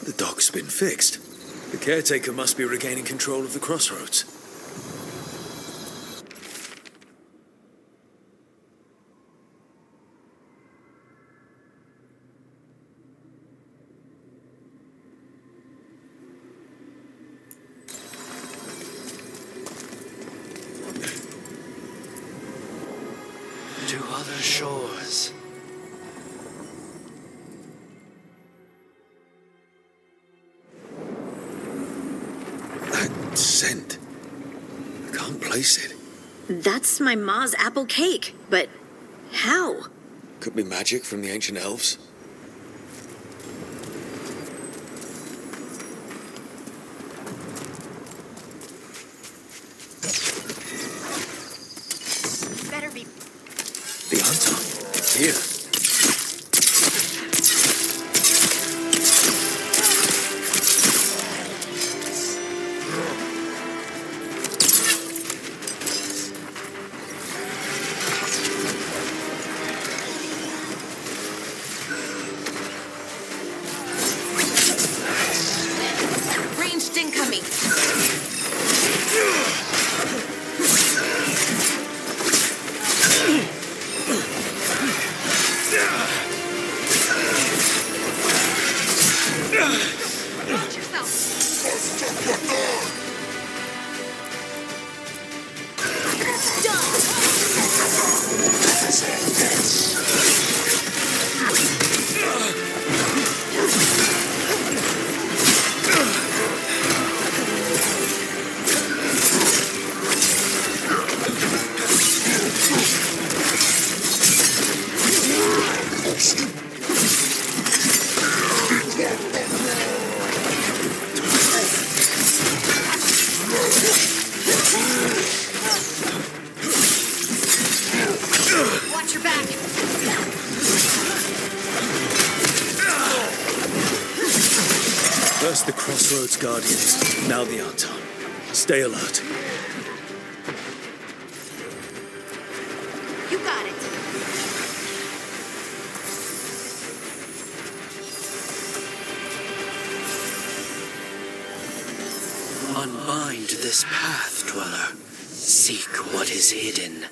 The dock's been fixed. The caretaker must be regaining control of the crossroads. To other shores. That scent. I can't place it. That's my ma's apple cake, but how? Could be magic from the ancient elves. Better be. The Anton. Here. Ranged incoming. Watch yourself. Watch your back. First the Crossroads Guardians, now the Anton. Stay alert. You got it. Unbind this path, dweller. Seek what is hidden.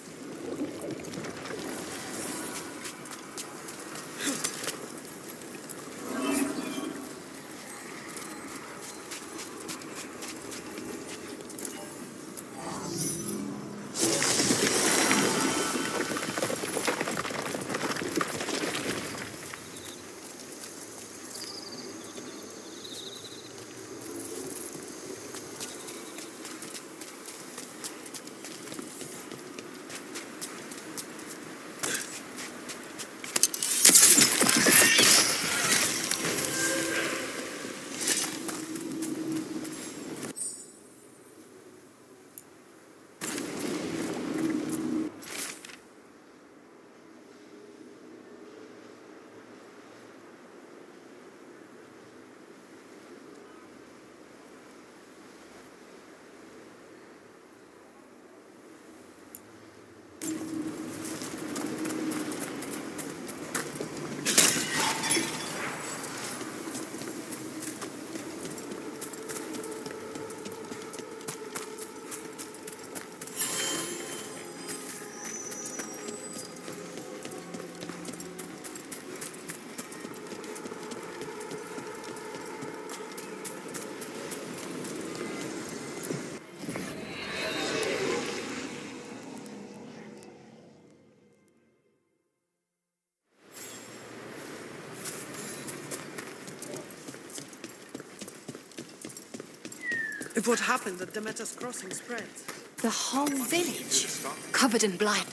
If what happened at Demeter's Crossing spreads. The whole village, covered in blight.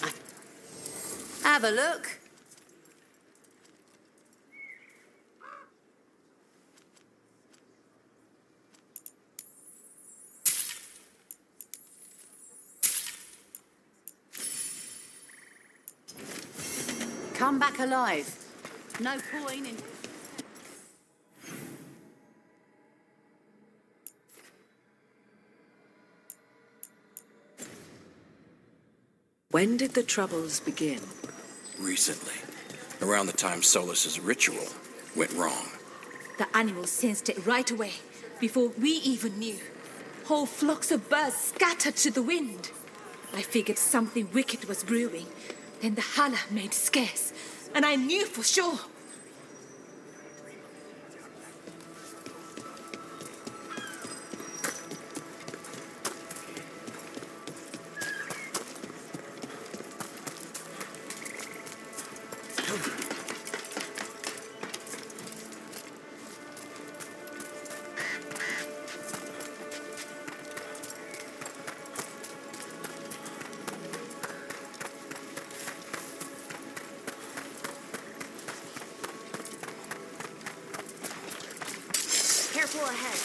Have a look. Come back alive. No point in... When did the troubles begin? Recently, around the time Solus's ritual went wrong. The animals sensed it right away, before we even knew. Whole flocks of birds scattered to the wind. I figured something wicked was brewing. Then the holler made scarce, and I knew for sure. Careful ahead.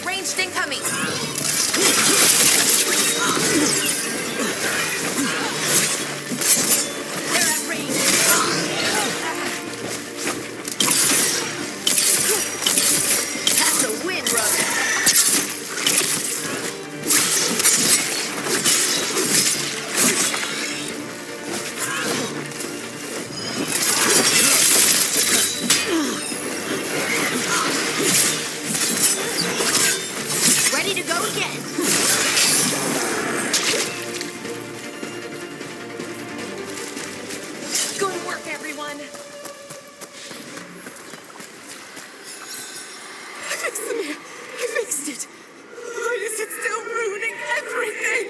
Ranged incoming. They're at range. That's a win, brother. Ready to go again. Good work, everyone. I fixed the mirror. I fixed it. Why is it still ruining everything?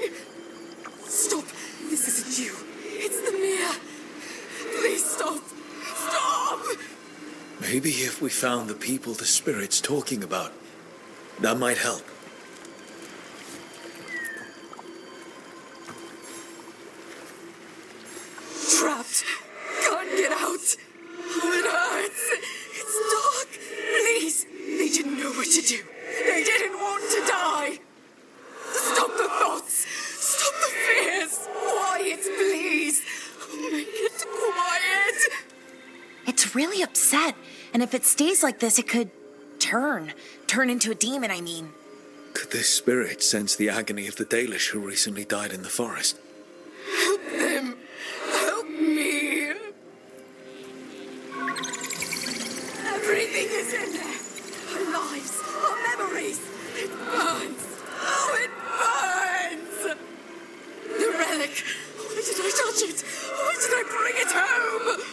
Stop. This isn't you. It's the mirror. Please stop. Stop! Maybe if we found the people the spirit's talking about, that might help. Trapped. Can't get out. Oh, it hurts. It's dark. Please. They didn't know what to do. They didn't want to die. Stop the thoughts. Stop the fears. Quiet, please. Make it quiet. It's really upset, and if it stays like this, it could turn into a demon, I mean. Could this spirit sense the agony of the Dalish who recently died in the forest? Help them. Help me. Everything is in there. Our lives, our memories. It burns. Oh, it burns. The relic. Why did I touch it? Why did I bring it home?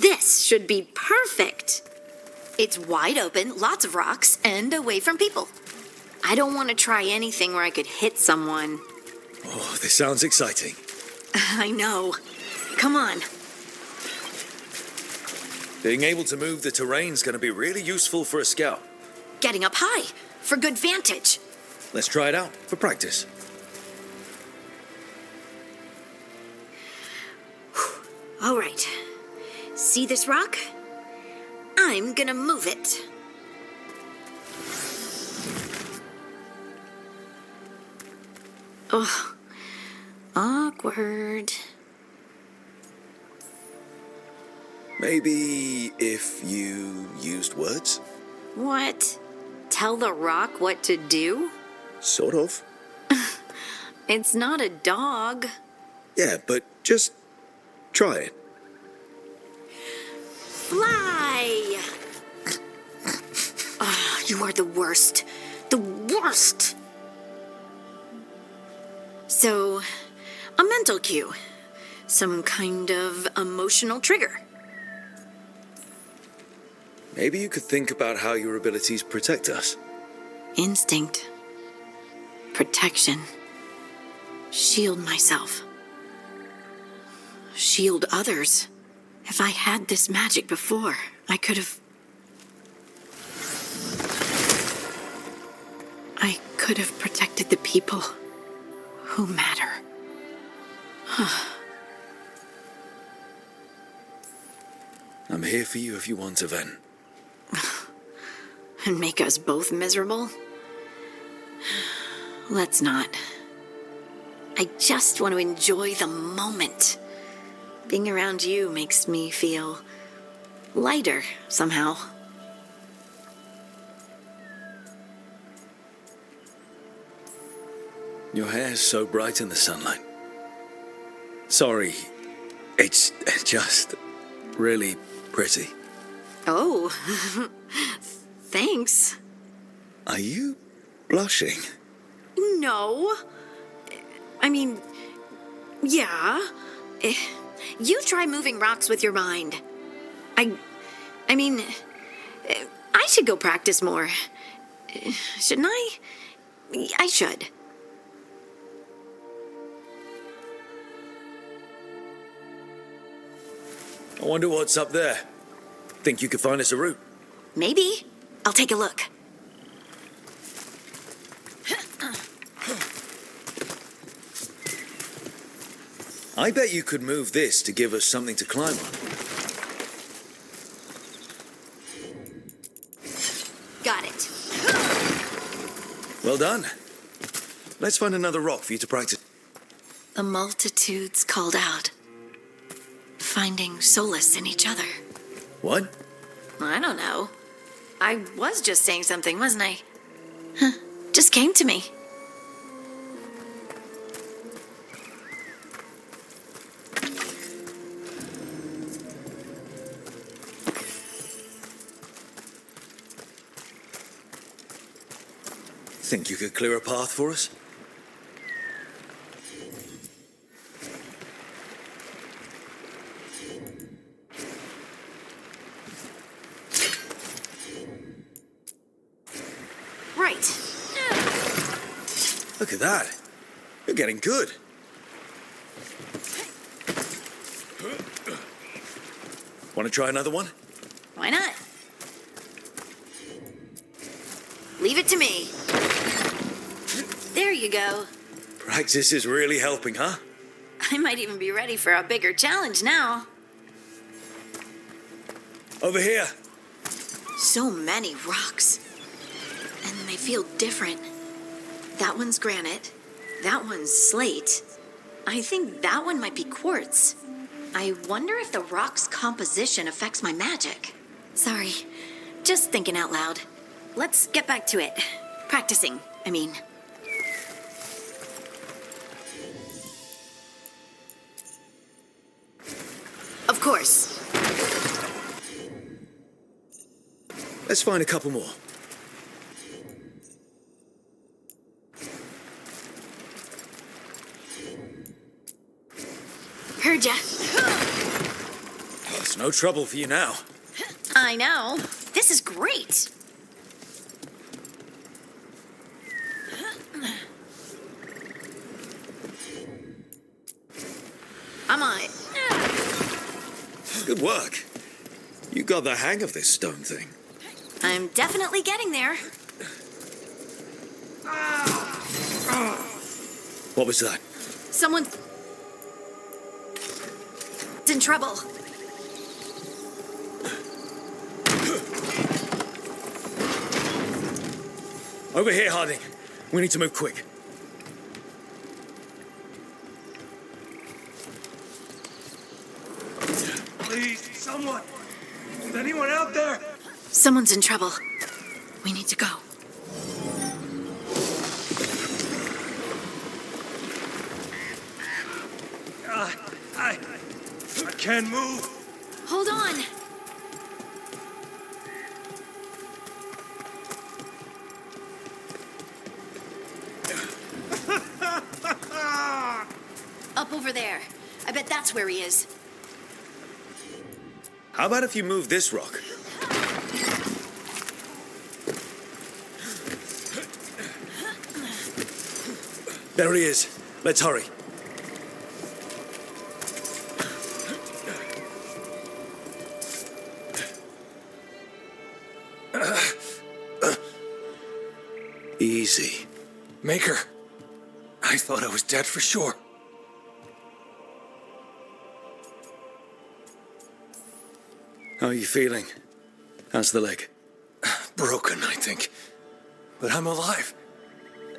This should be perfect. It's wide open, lots of rocks, and away from people. I don't want to try anything where I could hit someone. Oh, this sounds exciting. I know. Come on. Being able to move the terrain's going to be really useful for a scout. Getting up high for good vantage. Let's try it out for practice. All right. See this rock? I'm gonna move it. Ugh. Awkward. Maybe if you used words? What? Tell the rock what to do? Sort of. It's not a dog. Yeah, but just try it. Fly! Ah, you are the worst. The worst! So, a mental cue. Some kind of emotional trigger. Maybe you could think about how your abilities protect us. Instinct. Protection. Shield myself. Shield others. If I had this magic before, I could have protected the people who matter. I'm here for you if you want to, Ven. And make us both miserable? Let's not. I just want to enjoy the moment. Being around you makes me feel lighter somehow. Your hair's so bright in the sunlight. Sorry, it's just really pretty. Oh, thanks. Are you blushing? No. I mean, yeah. You try moving rocks with your mind. I mean, I should go practice more. Shouldn't I? I should. I wonder what's up there. Think you could find us a route? Maybe. I'll take a look. I bet you could move this to give us something to climb on. Got it. Well done. Let's find another rock for you to practice. The multitudes called out, finding solace in each other. What? I don't know. I was just saying something, wasn't I? Huh. Just came to me. Think you could clear a path for us? Right. Look at that. You're getting good. Want to try another one? Why not? Leave it to me. There you go. Practice is really helping, huh? I might even be ready for a bigger challenge now. Over here. So many rocks. And they feel different. That one's granite. That one's slate. I think that one might be quartz. I wonder if the rock's composition affects my magic. Sorry, just thinking out loud. Let's get back to it. Practicing, I mean. Of course. Let's find a couple more. Heard ya. Oh, it's no trouble for you now. I know. This is great. I'm on it. Good work. You got the hang of this stone thing. I'm definitely getting there. What was that? Someone's in trouble. Over here, Harding. We need to move quick. Someone! Is anyone out there? Someone's in trouble. We need to go. I can't move. Hold on. Up over there. I bet that's where he is. How about if you move this rock? There he is. Let's hurry. Easy. Maker, I thought I was dead for sure. How are you feeling? How's the leg? Broken, I think. But I'm alive.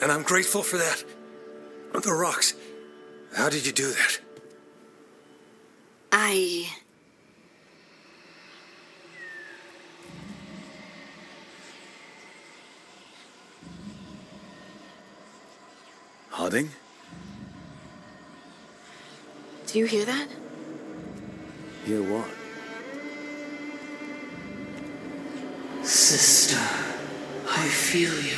And I'm grateful for that. The rocks. How did you do that? Harding? Do you hear that? Hear what? Sister, I feel you,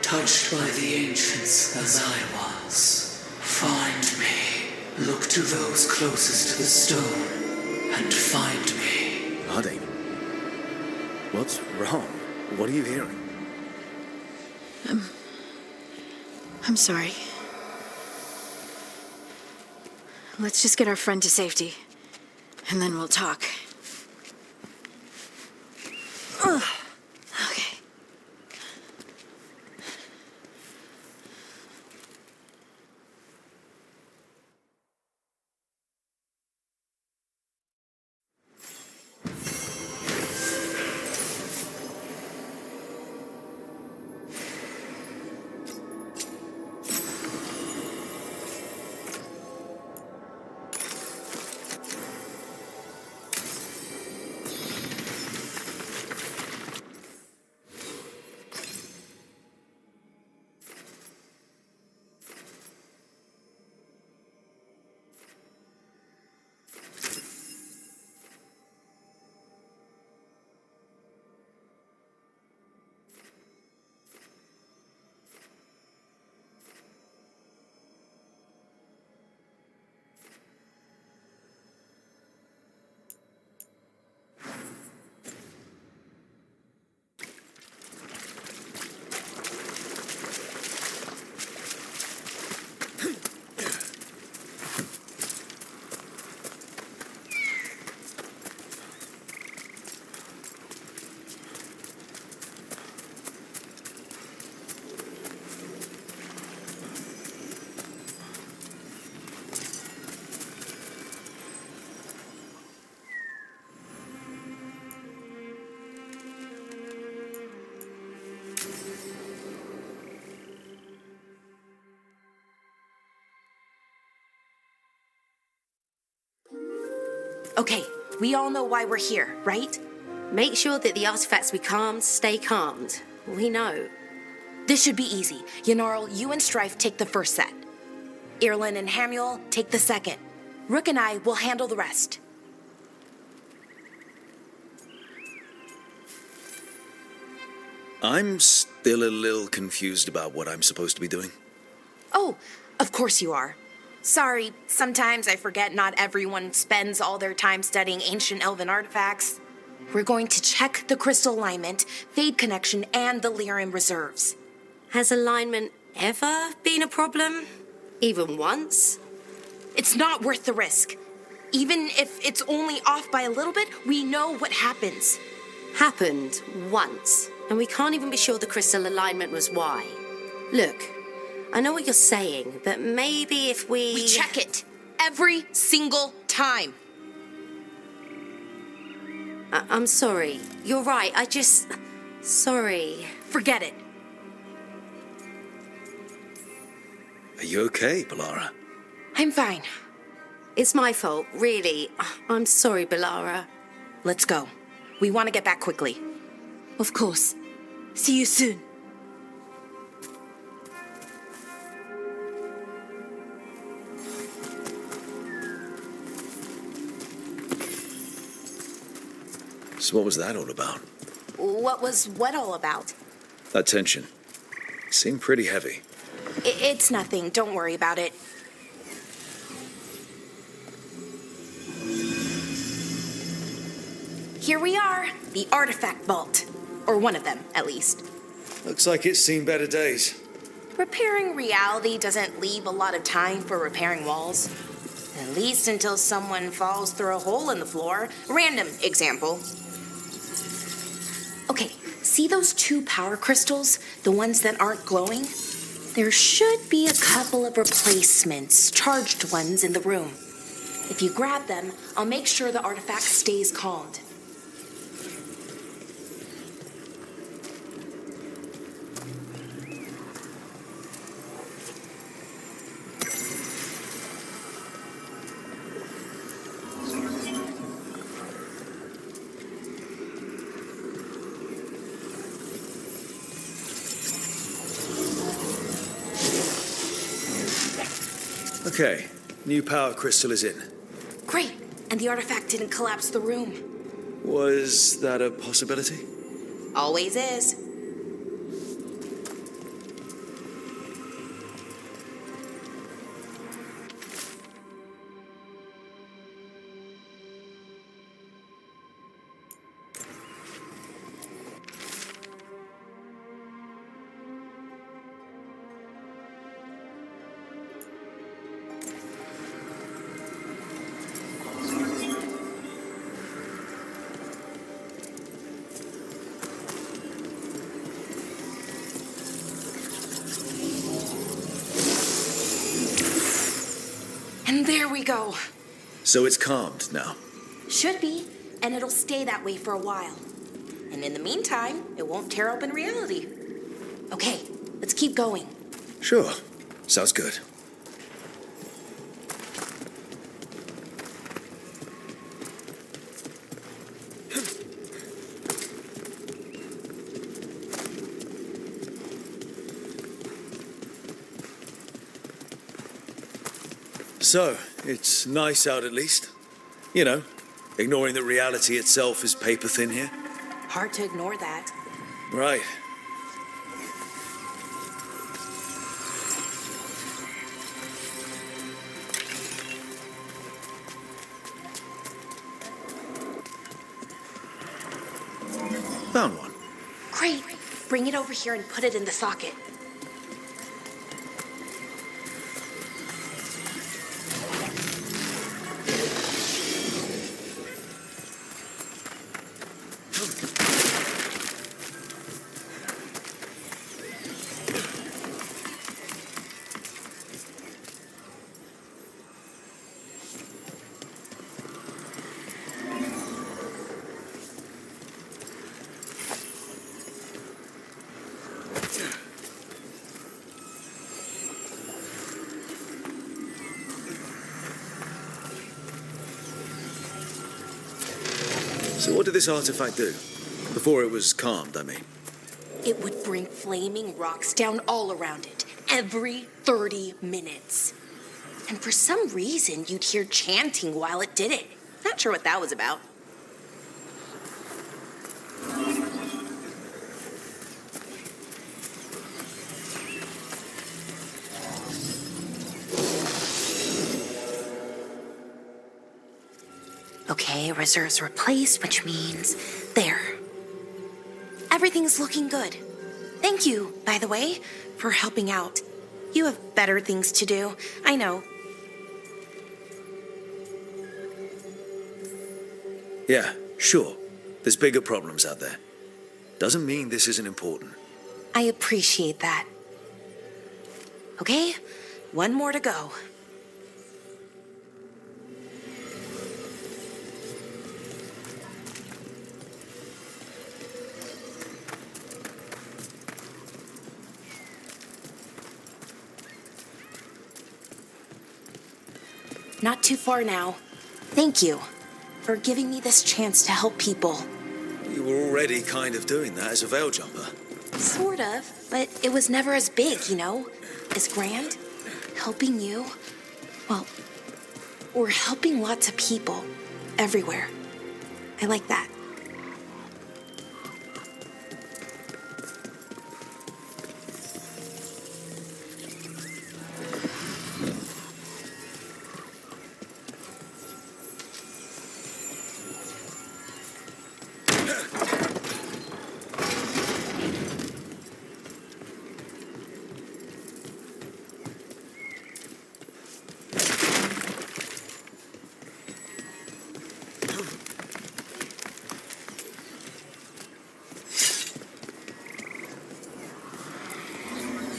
touched by the ancients as I was. Find me, look to those closest to the stone, and find me. Harding? What's wrong? What are you hearing? I'm sorry. Let's just get our friend to safety, and then we'll talk. Ugh. Okay. Okay, we all know why we're here, right? Make sure that the artifacts we calmed stay calmed. We know. This should be easy. Yanarl, you and Strife take the first set. Irlin and Hamuel take the second. Rook and I will handle the rest. I'm still a little confused about what I'm supposed to be doing. Oh, of course you are. Sorry, sometimes I forget not everyone spends all their time studying ancient elven artifacts. We're going to check the crystal alignment, fade connection, and the lyrium reserves. Has alignment ever been a problem? Even once? It's not worth the risk. Even if it's only off by a little bit, we know what happens. Happened once, and we can't even be sure the crystal alignment was why. Look, I know what you're saying, but maybe if We check it every single time. I'm sorry. You're right. Sorry. Forget it. Are you okay, Balara? I'm fine. It's my fault, really. I'm sorry, Balara. let's go. We want to get back quickly. Of course. See you soon. So what was that all about? What was what all about? That tension. Seemed pretty heavy. It's nothing. Don't worry about it. Here we are, the artifact vault. Or one of them, at least. Looks like it's seen better days. Repairing reality doesn't leave a lot of time for repairing walls. At least until someone falls through a hole in the floor. Random example. Okay, see those 2 power crystals? The ones that aren't glowing? There should be a couple of replacements, charged ones, in the room. If you grab them, I'll make sure the artifact stays calmed. Okay, new power crystal is in. Great, and the artifact didn't collapse the room. Was that a possibility? Always is. And there we go. So it's calmed now. Should be, and it'll stay that way for a while. And in the meantime, it won't tear open reality. Okay, let's keep going. Sure. Sounds good. So, it's nice out at least. You know, ignoring that reality itself is paper thin here. Hard to ignore that. Right. Found one. Great. Bring it over here and put it in the socket. So what did this artifact do? Before it was calmed, I mean. It would bring flaming rocks down all around it, every 30 minutes. And for some reason, you'd hear chanting while it did it. Not sure what that was about. Okay, reserves replaced, which means there. Everything's looking good. Thank you, by the way, for helping out. You have better things to do, I know. Yeah, sure. There's bigger problems out there. Doesn't mean this isn't important. I appreciate that. Okay, one more to go. Not too far now. Thank you. for giving me this chance to help people. You were already kind of doing that as a veil jumper. Sort of, but it was never as big, you know? As grand. Helping you. Well, we're helping lots of people. Everywhere. I like that.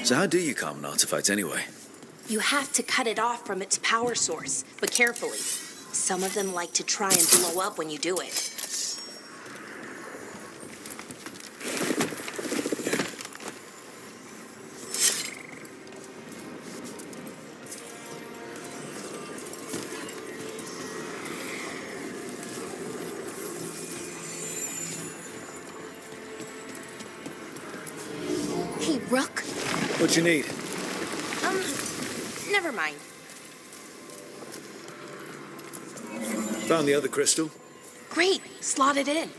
So how do you calm an artifact anyway? You have to cut it off from its power source, but carefully. Some of them like to try and blow up when you do it. Hey, Rook. What you need? Never mind. Found the other crystal? Great, slot it in.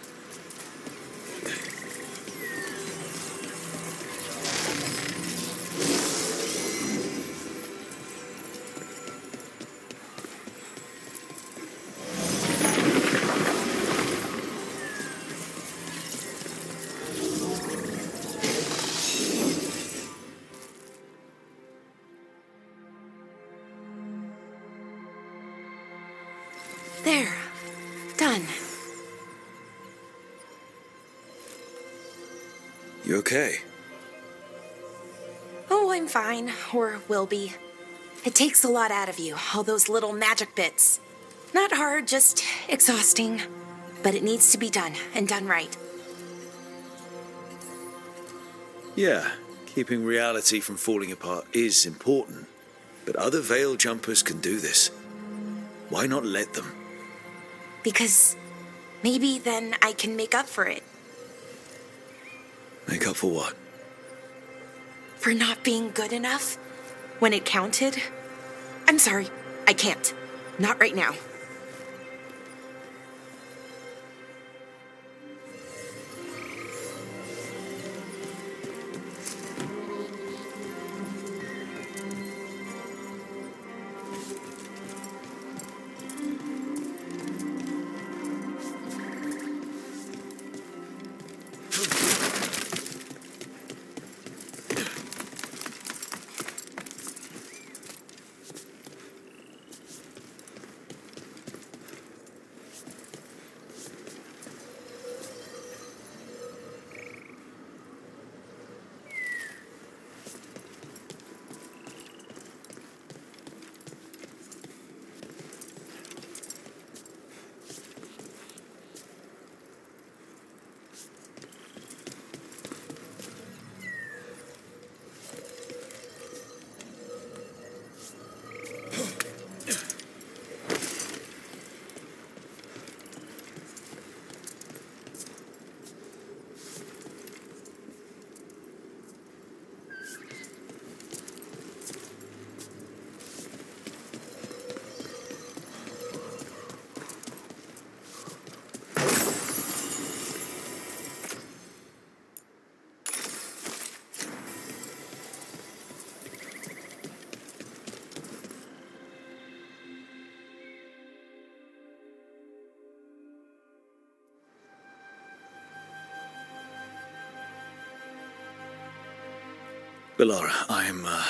There. Done. You okay? Oh, I'm fine. Or will be. It takes a lot out of you, all those little magic bits. Not hard, just exhausting. But it needs to be done, and done right. Yeah, keeping reality from falling apart is important. But other veil jumpers can do this. Why not let them? Because maybe then I can make up for it. Make up for what? For not being good enough when it counted. I'm sorry, I can't. Not right now. Bellara, I'm, My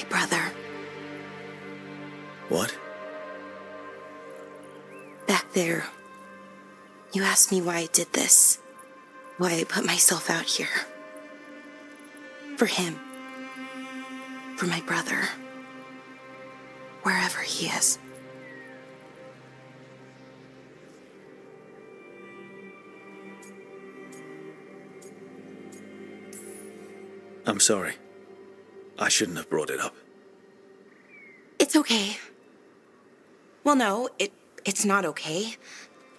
brother, What? back there. You asked me why I did this. Why I put myself out here. For him. For my brother. Wherever he is. I'm sorry. I shouldn't have brought it up. It's okay. Well, no, it's not okay.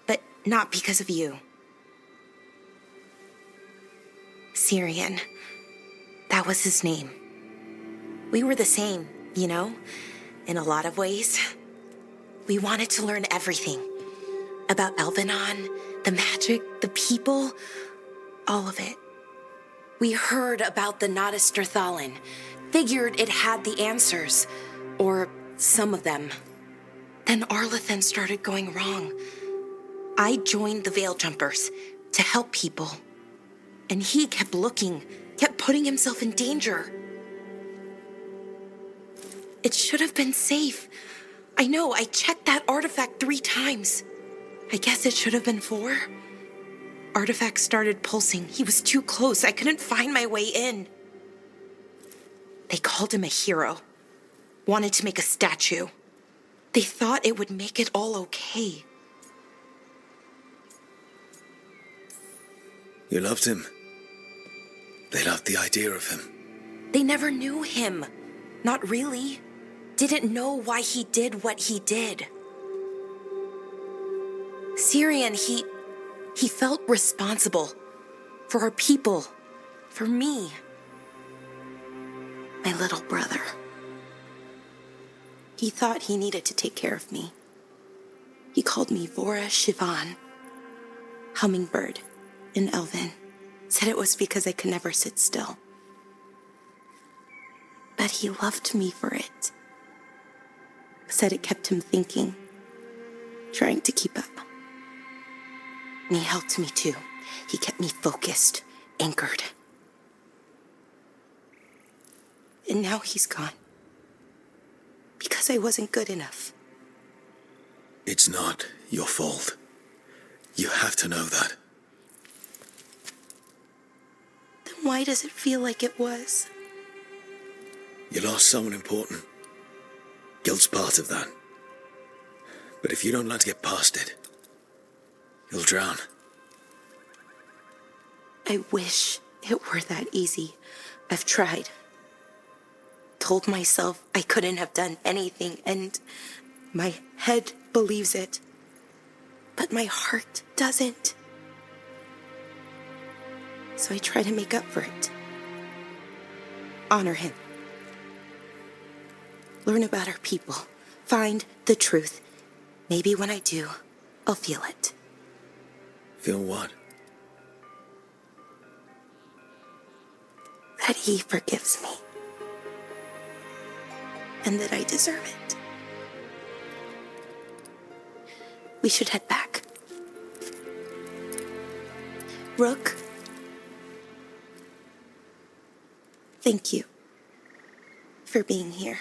But not because of you. Syrian. That was his name. We were the same, you know, in a lot of ways. We wanted to learn everything. About Elvenon, the magic, the people, all of it. We heard about the Notisterthalin, figured it had the answers, or some of them. Then Arlathan started going wrong. I joined the Veil Jumpers to help people. And he kept looking, kept putting himself in danger. It should have been safe. I know, I checked that artifact 3 times. I guess it should have been 4. Artifact started pulsing. He was too close. I couldn't find my way in. They called him a hero. Wanted to make a statue. They thought it would make it all okay. You loved him. They loved the idea of him. They never knew him. Not really. Didn't know why he did what he did. Syrian, he felt responsible. For our people. For me. My little brother. He thought he needed to take care of me. He called me Vora Shivan, hummingbird, in Elven. Said it was because I could never sit still. But he loved me for it. Said it kept him thinking, trying to keep up. And he helped me too. He kept me focused, anchored. And now he's gone. Because I wasn't good enough. It's not your fault. You have to know that. Then why does it feel like it was? You lost someone important. Guilt's part of that. But if you don't learn to get past it, you'll drown. I wish it were that easy. I've tried. Told myself I couldn't have done anything, and my head believes it. But my heart doesn't. So I try to make up for it. Honor him. Learn about our people. Find the truth. Maybe when I do, I'll feel it. Feel what? That he forgives me. And that I deserve it. We should head back. Rook, thank you for being here.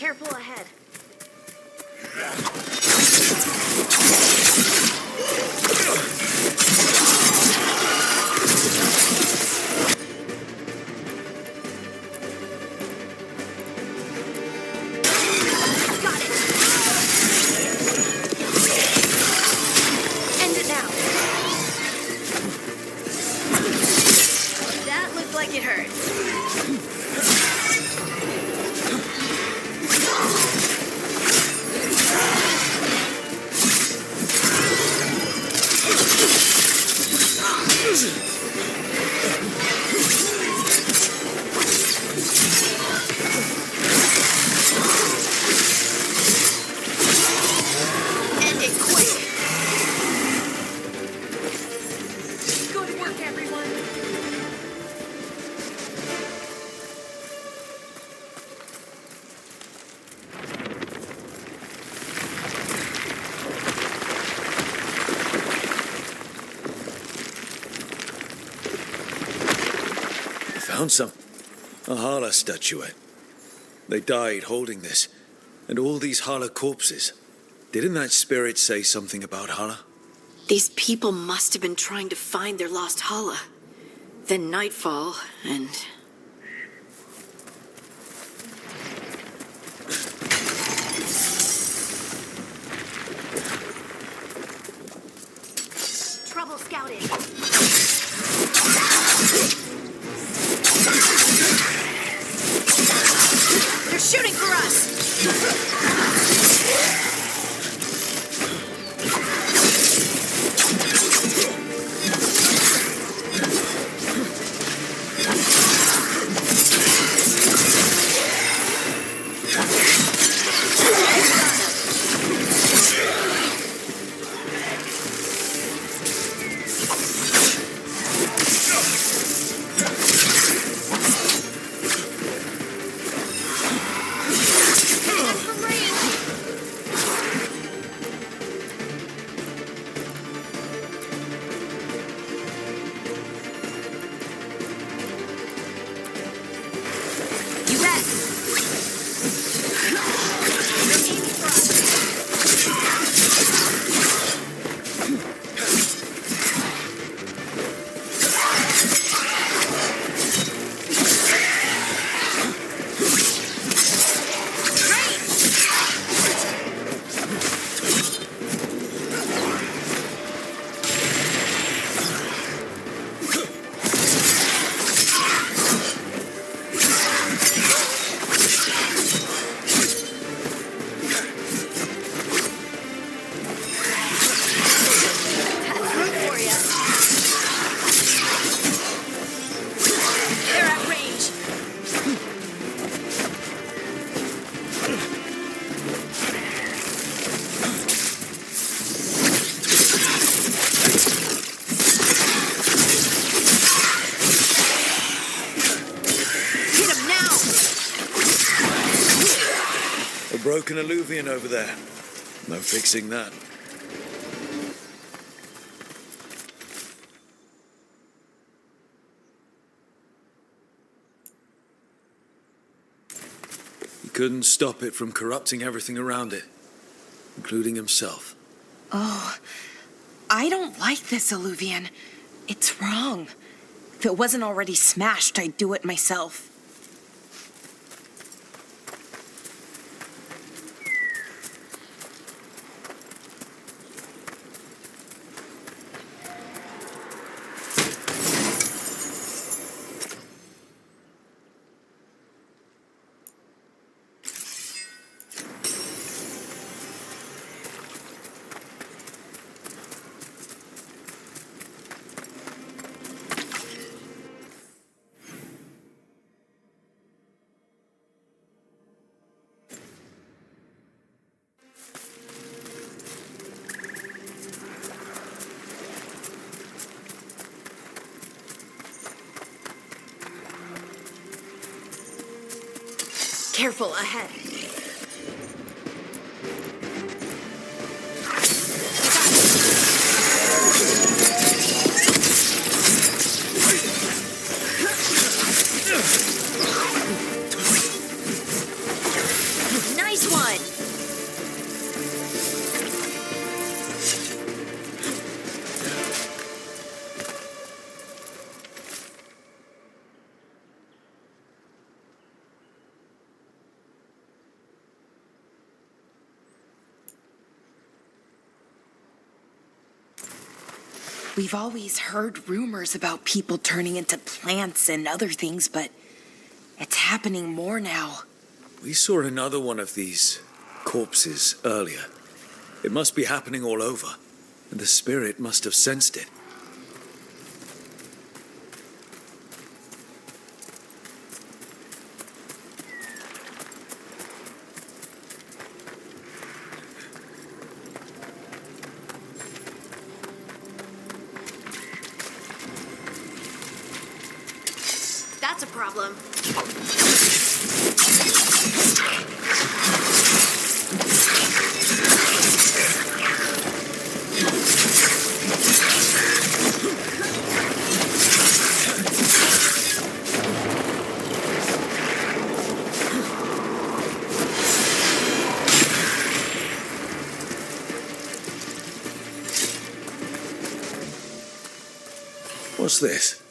Careful ahead. Got it. End it now. That looked like it hurt. End it quick. Good work, everyone. Found some. A Hala statuette. They died holding this. And all these Hala corpses. Didn't that spirit say something about Hala? These people must have been trying to find their lost Hala. Then nightfall, and... Trouble scouted. They're shooting for us! You bet! They're aiming for us. Broken alluvian over there. No fixing that. He couldn't stop it from corrupting everything around it, including himself. Oh, I don't like this alluvian. It's wrong. If it wasn't already smashed, I'd do it myself. Careful ahead. We've always heard rumors about people turning into plants and other things, but it's happening more now. We saw another one of these corpses earlier. It must be happening all over, and the spirit must have sensed it. That's a problem. What's this?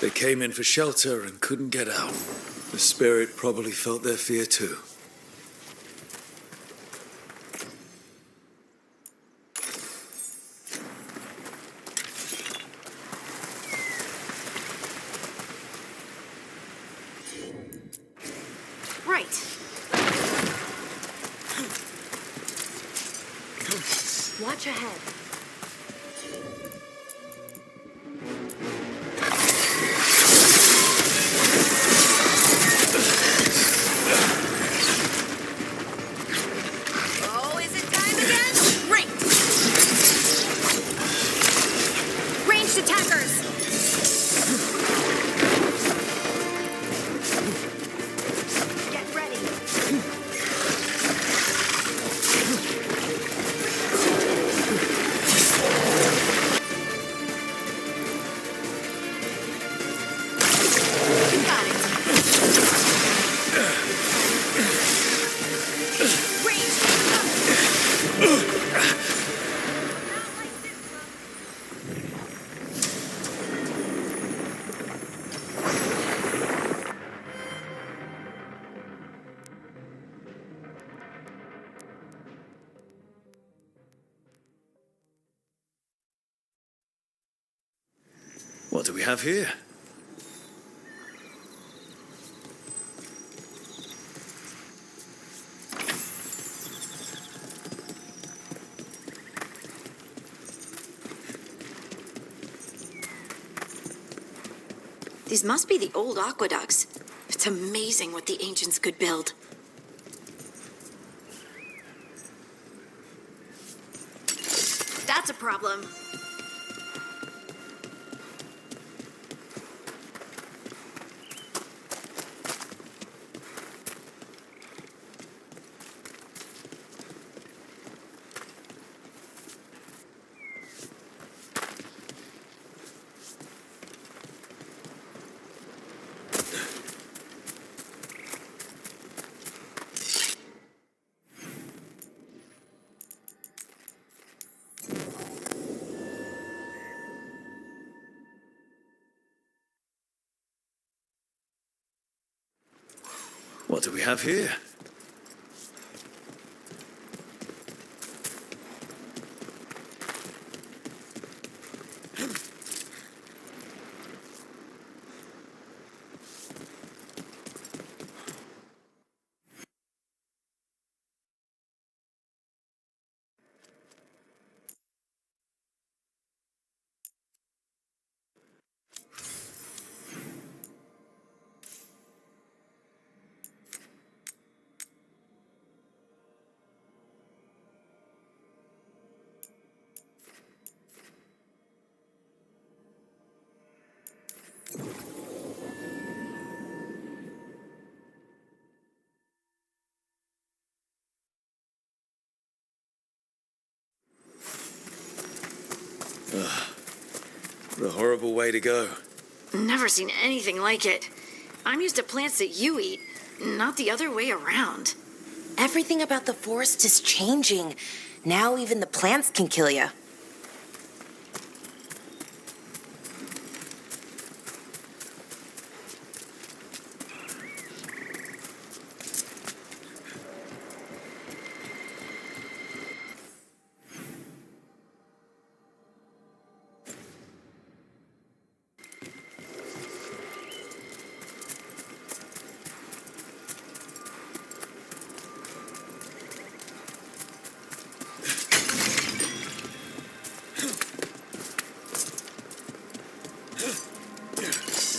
They came in for shelter and couldn't get out. The spirit probably felt their fear too. Right. Watch ahead. Oh, is it time again? Great! Ranged attackers! Get ready. Got it. What do we have here? These must be the old aqueducts. It's amazing what the ancients could build. That's a problem. What do we have here? What a horrible way to go. Never seen anything like it. I'm used to plants that you eat, not the other way around. Everything about the forest is changing. Now even the plants can kill you.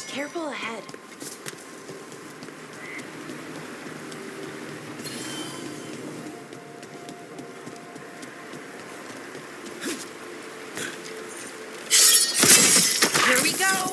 Careful ahead. Here we go.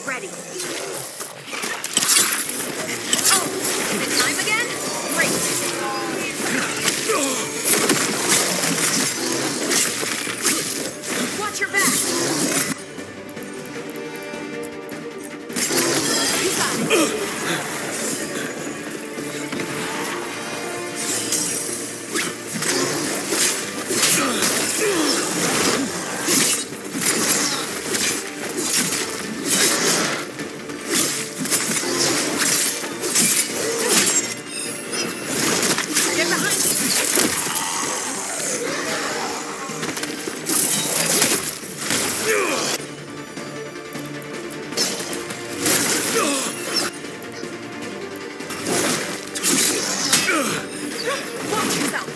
Ready. Oh, is it time again? Great. Watch your back. You got it. Watch yourself.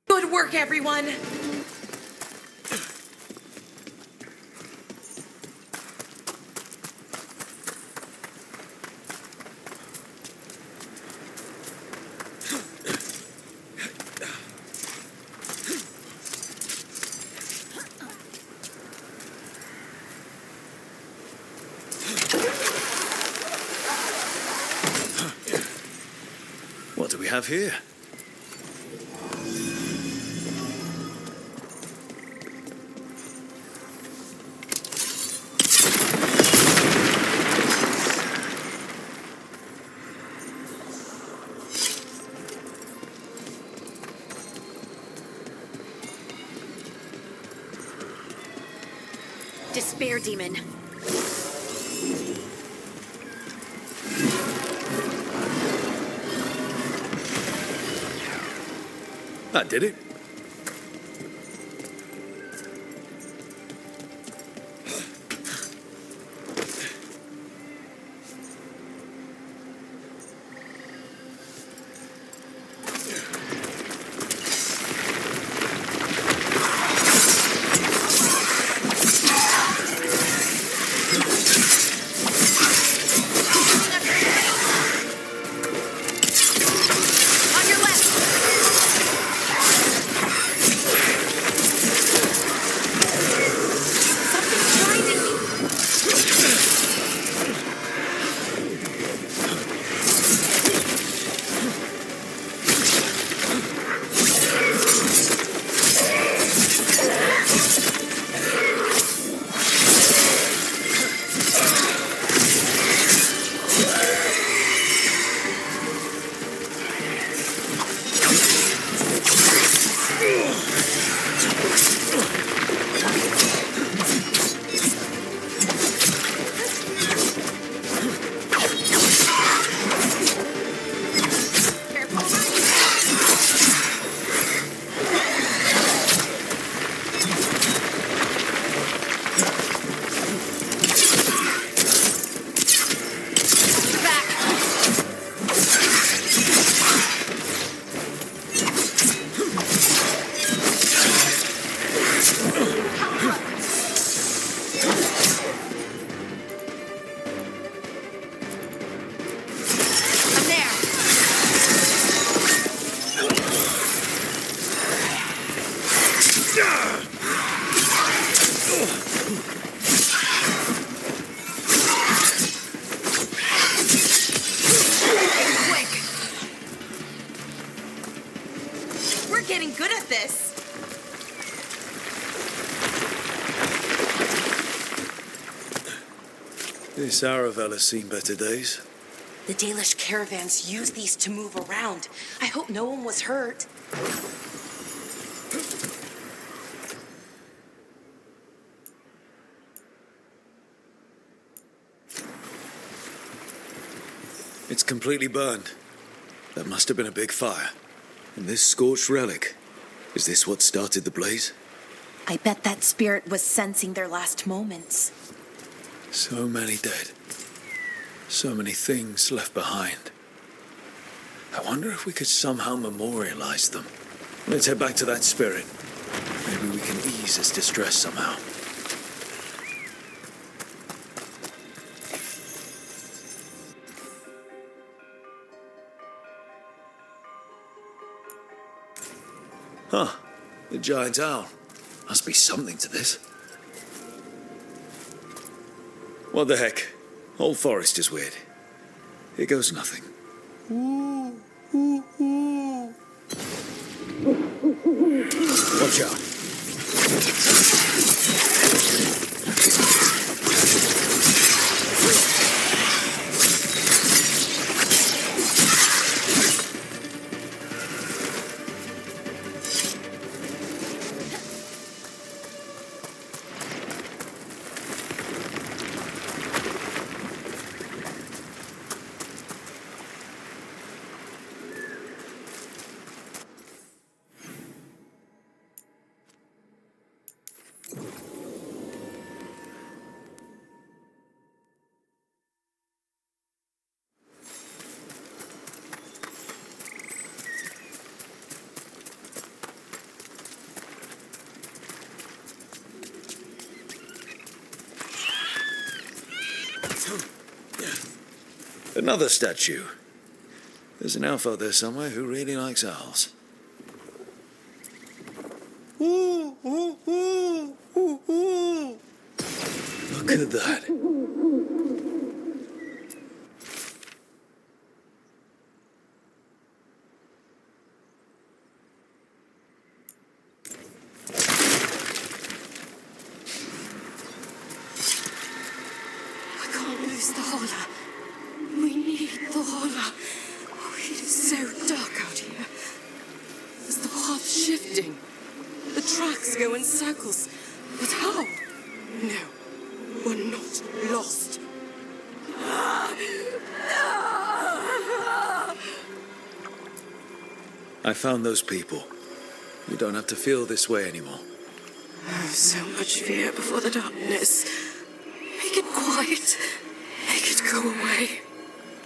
Good work, everyone. What do we have here? Despair demon. That did it. On your left. We're getting good at this. This Aravel has seen better days. The Dalish caravans use these to move around. I hope no one was hurt. It's completely burned. That must have been a big fire. And this scorched relic, is this what started the blaze? I bet that spirit was sensing their last moments. So many dead. So many things left behind. I wonder if we could somehow memorialize them. Let's head back to that spirit. Maybe we can ease its distress somehow. Huh. The giant owl. Must be something to this. What the heck? Whole forest is weird. Here goes nothing. Watch out. Another statue. There's an elf out there somewhere who really likes owls. Look at that. I can't lose the holler. We need the holler. Oh, it is so dark out here. Is the path shifting? The tracks go in circles. But how? No, we're not lost. I found those people. You don't have to feel this way anymore. Oh, so much fear before the darkness. Make it quiet. Make it go away.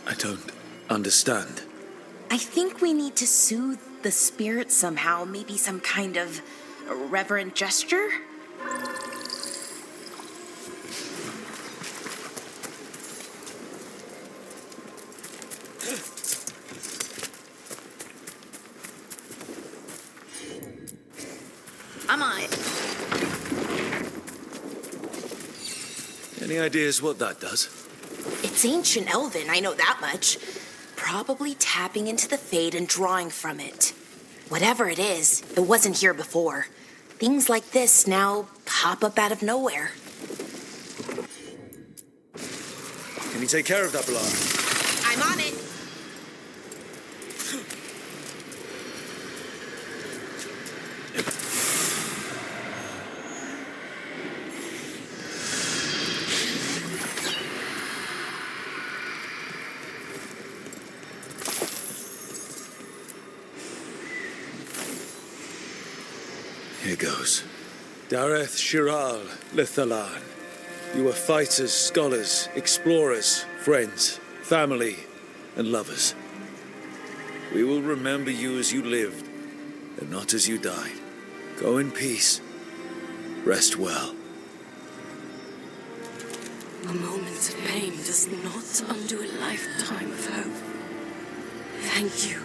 I don't understand. I think we need to soothe the spirit somehow. Maybe some kind of reverent gesture? I'm on it. Any ideas what that does? It's ancient Elven, I know that much. Probably tapping into the Fade and drawing from it. Whatever it is, it wasn't here before. Things like this now pop up out of nowhere. Can you take care of that, Blar? I'm on it. Here goes. Dareth Shiral Lithalan. You were fighters, scholars, explorers, friends, family, and lovers. We will remember you as you lived, and not as you died. Go in peace. Rest well. A moment of pain does not undo a lifetime of hope. Thank you.